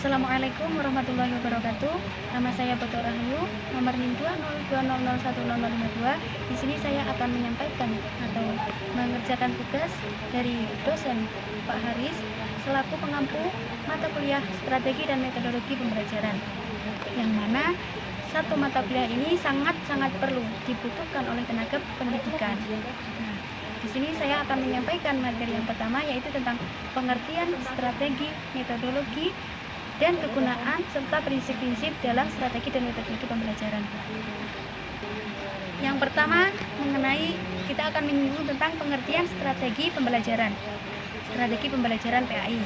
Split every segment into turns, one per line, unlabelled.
Assalamualaikum warahmatullahi wabarakatuh. Nama saya Boto Rahayu, nomor NIM 202001052. Di sini saya akan menyampaikan atau mengerjakan tugas dari dosen Pak Haris selaku pengampu mata kuliah strategi dan metodologi pembelajaran. Yang mana satu mata kuliah ini sangat-sangat perlu dibutuhkan oleh tenaga pendidikan. Nah, di sini saya akan menyampaikan materi yang pertama, yaitu tentang pengertian strategi, metodologi, dan kegunaan serta prinsip-prinsip dalam strategi dan metodologi pembelajaran. Yang pertama, kita akan menyinggung tentang pengertian strategi pembelajaran. Strategi pembelajaran PAI.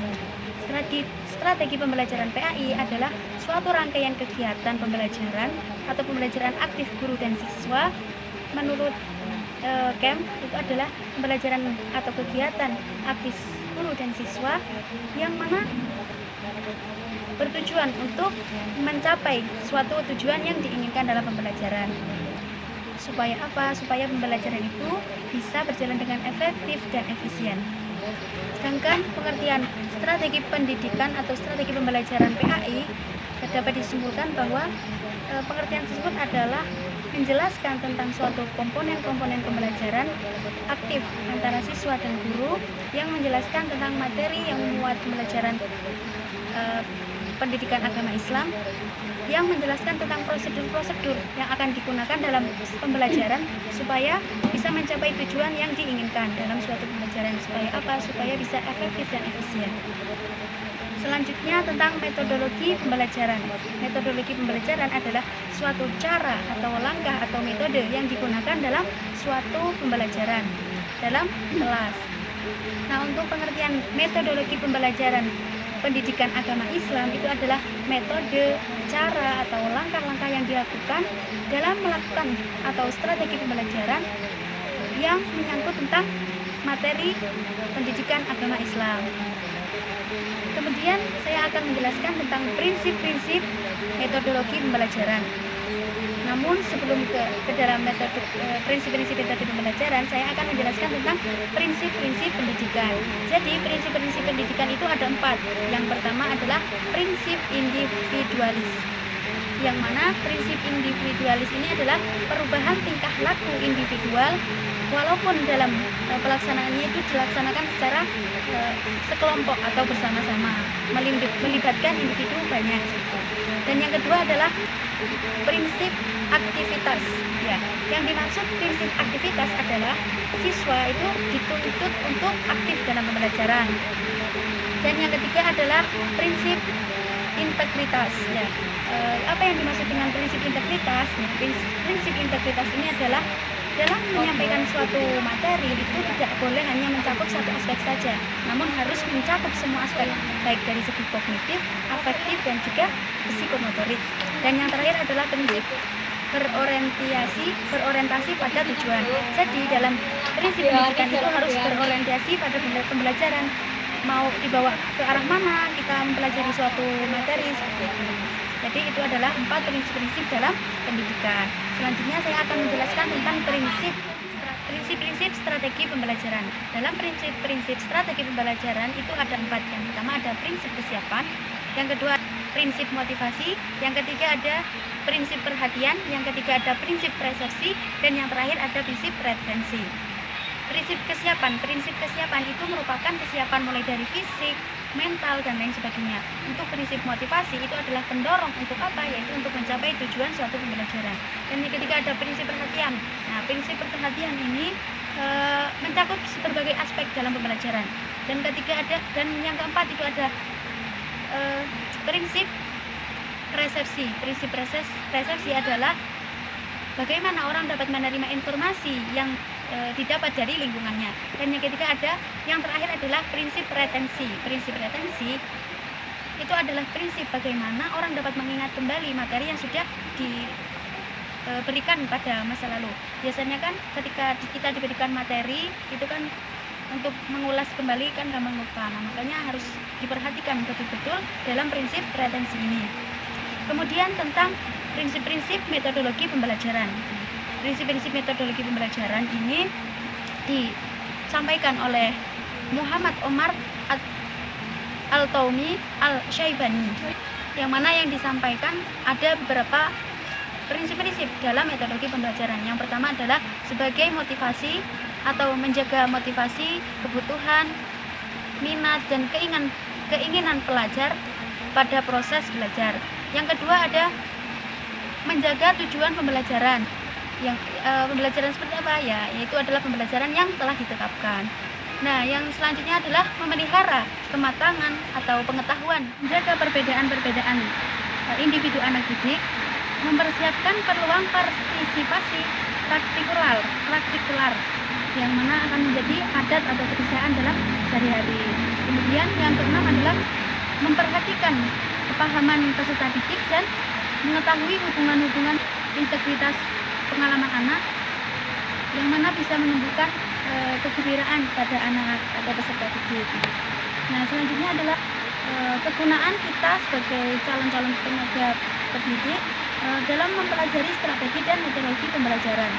Strategi pembelajaran PAI adalah suatu rangkaian kegiatan pembelajaran atau pembelajaran aktif guru dan siswa. Menurut KEM, itu adalah pembelajaran atau kegiatan aktif guru dan siswa yang mana bertujuan untuk mencapai suatu tujuan yang diinginkan dalam pembelajaran. Supaya apa? Supaya pembelajaran itu bisa berjalan dengan efektif dan efisien. Sedangkan pengertian strategi pendidikan atau strategi pembelajaran PAI dapat disimpulkan bahwa pengertian tersebut adalah menjelaskan tentang suatu komponen-komponen pembelajaran aktif antara siswa dan guru, yang menjelaskan tentang materi yang memuat pembelajaran pendidikan agama Islam, yang menjelaskan tentang prosedur-prosedur yang akan digunakan dalam pembelajaran supaya bisa mencapai tujuan yang diinginkan dalam suatu pembelajaran. Supaya apa? Supaya bisa efektif dan efisien. Selanjutnya tentang metodologi pembelajaran. Metodologi pembelajaran adalah suatu cara atau langkah atau metode yang digunakan dalam suatu pembelajaran dalam kelas. Nah, untuk pengertian metodologi pembelajaran pendidikan agama Islam, itu adalah metode, cara, atau langkah-langkah yang dilakukan dalam melakukan atau strategi pembelajaran yang menyangkut tentang materi pendidikan agama Islam. Kemudian saya akan menjelaskan tentang prinsip-prinsip metodologi pembelajaran. Namun sebelum ke dalam prinsip-prinsip metode pembelajaran, saya akan menjelaskan tentang prinsip-prinsip pendidikan. Jadi prinsip-prinsip pendidikan itu ada 4. Yang pertama adalah prinsip individualis, yang mana prinsip individualis ini adalah perubahan tingkah laku individual, walaupun dalam pelaksanaannya itu dilaksanakan secara sekelompok atau bersama-sama, melibatkan individu banyak. Dan yang kedua adalah prinsip aktivitas. Ya, yang dimaksud prinsip aktivitas adalah siswa itu dituntut untuk aktif dalam pembelajaran. Dan yang ketiga adalah prinsip integritas. Ya, apa yang dimaksud dengan prinsip integritas? Nah, prinsip integritas ini adalah dalam menyampaikan suatu materi itu tidak boleh hanya mencakup satu aspek saja, namun harus mencakup semua aspek, baik dari segi kognitif, afektif, dan juga psikomotorik. Dan yang terakhir adalah prinsip berorientasi pada tujuan. Jadi dalam prinsip pendidikan itu harus berorientasi pada pembelajaran, mau dibawa ke arah mana kita mempelajari suatu materi seperti itu. Jadi itu adalah 4 prinsip-prinsip dalam pendidikan. Selanjutnya saya akan menjelaskan tentang prinsip-prinsip strategi pembelajaran. Dalam prinsip-prinsip strategi pembelajaran itu ada 4. Yang pertama ada prinsip kesiapan, yang kedua prinsip motivasi, yang ketiga ada prinsip perhatian, yang ketiga ada prinsip persepsi, dan yang terakhir ada prinsip retensi. Prinsip kesiapan itu merupakan kesiapan mulai dari fisik, mental, dan lain sebagainya. Untuk prinsip motivasi itu adalah pendorong untuk apa? Yaitu untuk mencapai tujuan suatu pembelajaran. Dan yang ketiga ada prinsip perhatian. Nah, prinsip perhatian ini mencakup berbagai aspek dalam pembelajaran. Dan yang keempat itu ada prinsip resepsi. Prinsip resepsi adalah bagaimana orang dapat menerima informasi yang didapat dari lingkungannya. Dan yang terakhir adalah prinsip retensi. Prinsip retensi itu adalah prinsip bagaimana orang dapat mengingat kembali materi yang sudah diberikan pada masa lalu. Biasanya kan ketika kita diberikan materi itu kan untuk mengulas kembali kan gampang lupa. Nah, makanya harus diperhatikan betul-betul dalam prinsip retensi ini. Kemudian tentang prinsip-prinsip metodologi pembelajaran. Prinsip-prinsip metodologi pembelajaran ini disampaikan oleh Muhammad Omar Al-Taumi Al-Syaibani. yang mana yang disampaikan ada beberapa prinsip-prinsip dalam metodologi pembelajaran. Yang pertama adalah sebagai motivasi atau menjaga motivasi, kebutuhan, minat, dan keinginan pelajar pada proses belajar. Yang kedua ada menjaga tujuan pembelajaran. Yang pembelajaran seperti apa ya? Yaitu adalah pembelajaran yang telah ditetapkan. Nah, yang selanjutnya adalah memelihara kematangan atau pengetahuan, menjaga perbedaan-perbedaan individu anak didik, mempersiapkan peluang partisipasi praktikular yang mana akan menjadi adat atau kebiasaan dalam sehari-hari. Kemudian yang keenam adalah memperhatikan kepahaman peserta didik dan mengetahui hubungan-hubungan integritas pengalaman anak yang mana bisa menumbuhkan kegembiraan pada anak atau peserta didik. Nah, selanjutnya adalah kegunaan kita sebagai calon-calon tenaga pendidik dalam mempelajari strategi dan metodologi pembelajaran.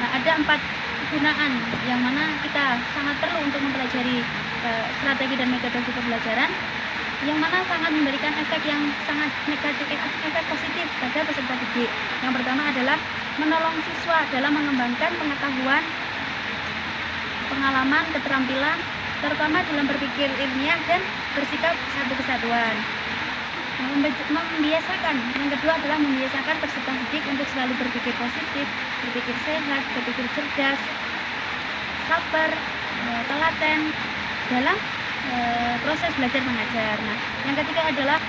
Nah, ada 4 kegunaan yang mana kita sangat perlu untuk mempelajari strategi dan metodologi pembelajaran, yang mana sangat memberikan efek yang sangat negatif, efek positif pada peserta didik. Yang pertama adalah menolong siswa dalam mengembangkan pengetahuan, pengalaman, keterampilan, terutama dalam berpikir ilmiah dan bersikap satu kesatuan. Membiasakan, yang kedua adalah membiasakan peserta didik untuk selalu berpikir positif, berpikir sehat, berpikir cerdas, sabar, telaten dalam proses belajar mengajar. Nah, yang ketiga adalah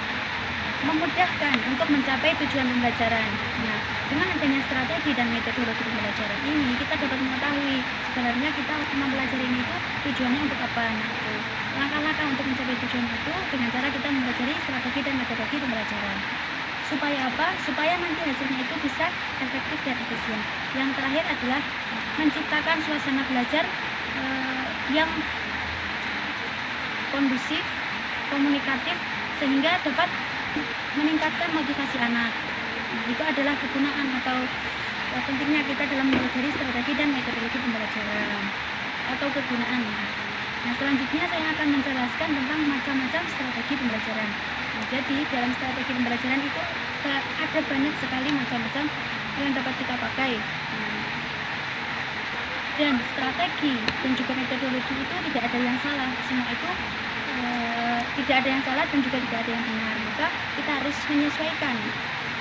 memudahkan untuk mencapai tujuan pembelajaran. Nah, dengan adanya strategi dan metodologi pembelajaran ini, kita dapat mengetahui sebenarnya kita mempelajari ini itu tujuannya untuk apa. Nah, itu langkah-langkah untuk mencapai tujuan itu dengan cara kita mempelajari strategi dan metodologi pembelajaran. Supaya apa? Supaya nanti hasilnya itu bisa efektif dan efisien. Yang terakhir adalah menciptakan suasana belajar yang kondusif, komunikatif, sehingga dapat meningkatkan motivasi anak. Nah, itu adalah kegunaan atau pentingnya kita dalam mempelajari strategi dan metodologi pembelajaran atau kegunaan. Nah, selanjutnya saya akan menjelaskan tentang macam-macam strategi pembelajaran. Nah, jadi dalam strategi pembelajaran itu ada banyak sekali macam-macam yang dapat kita pakai. Dan strategi dan juga metodologi itu tidak ada yang salah, semua itu tidak ada yang salah dan juga tidak ada yang benar. Maka kita harus menyesuaikan.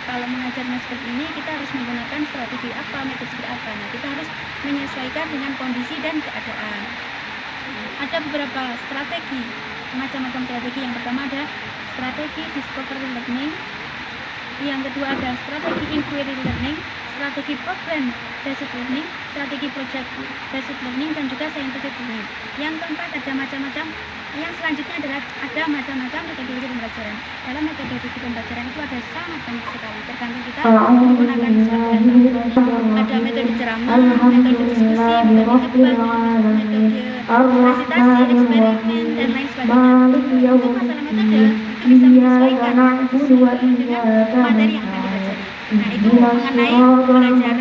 Kalau mengajarnya seperti ini, kita harus menggunakan strategi apa, metode seperti apa. Nah, kita harus menyesuaikan dengan kondisi dan keadaan. Ada beberapa strategi, macam-macam strategi. Yang pertama ada strategi discovery learning, yang kedua ada strategi inquiry learning, strategi program based learning, strategi project based learning, dan juga scientific learning. Yang keempat ada macam-macam. Yang selanjutnya adalah ada macam-macam metodologi pembelajaran. Dalam metodologi pembelajaran itu ada sangat banyak sekali, tergantung kita menggunakan ada metode ceramah, metode diskusi, metode debat, metode presentasi, eksperimen, dan lain sebagainya. Untuk masalah metode itu bisa menyesuaikan dengan materi yang akan dipelajari. Nah, itu mengenai pembelajaran